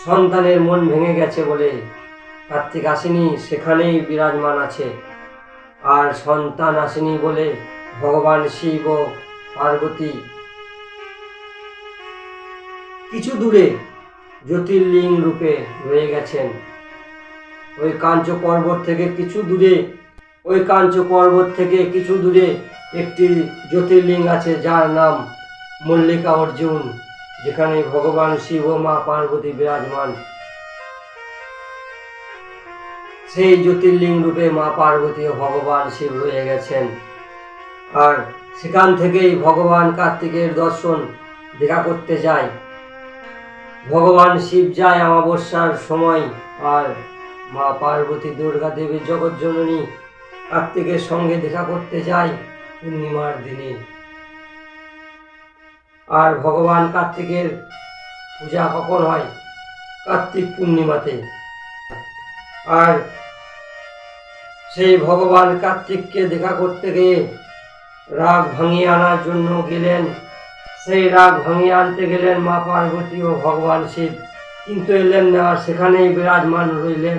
সন্তানের মন ভেঙে গেছে বলে কার্তিক আসেনি, সেখানেই বিরাজমান আছে। আর সন্তান আসেনি বলে ভগবান শিব ও পার্বতী কিছু দূরে জ্যোতির্লিঙ্গ রূপে রয়ে গেছেন। ওই কাঞ্চ পর্বত থেকে কিছু দূরে একটি জ্যোতির্লিঙ্গ আছে, যার নাম মল্লিকা অর্জুন, যেখানে ভগবান শিব ও মা পার্বতী বিরাজমান। সেই জ্যোতির্লিঙ্গ রূপে মা পার্বতী ও ভগবান শিব রয়ে গেছেন। আর সেখান থেকেই ভগবান কার্তিকের দর্শন দেখা করতে যায়। ভগবান শিব যায় অমাবস্যার সময়, আর মা পার্বতী দুর্গা দেবী জগৎজননী কার্তিকের সঙ্গে দেখা করতে যায় পূর্ণিমার দিনে। আর ভগবান কার্তিকের পূজা কখন হয়? কার্তিক পূর্ণিমাতে। আর সেই ভগবান কার্তিককে দেখা করতে গিয়ে রাগ ভাঙিয়ে আনার জন্য গেলেন। সেই রাগ ভাঙিয়ে আনতে গেলেন মা পার্বতী ও ভগবান শিব, কিন্তু এলেন না। আর সেখানেই বিরাজমান রইলেন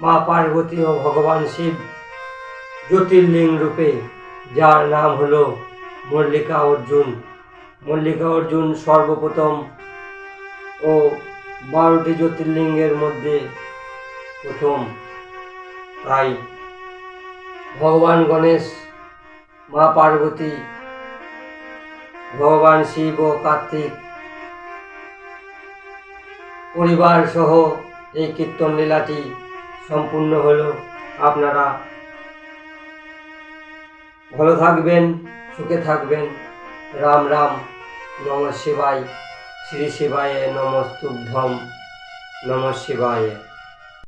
মা পার্বতী ও ভগবান শিব জ্যোতির্লিঙ্গ রূপে, যার নাম হলো মল্লিকা অর্জুন। মল্লিকা অর্জুন সর্বপ্রথম ও 12টি জ্যোতির্লিঙ্গের মধ্যে প্রথম। তাই ভগবান গণেশ, মা পার্বতী, ভগবান শিব ও কার্তিক পরিবার সহ এই কীর্তন লীলাটি সম্পূর্ণ হলো। আপনারা ভালো থাকবেন, সুখে থাকবেন। রাম রাম, নমঃ শিবায়। শ্রী শিবায় নমস্তুভ্যং। নমঃ শিবায়।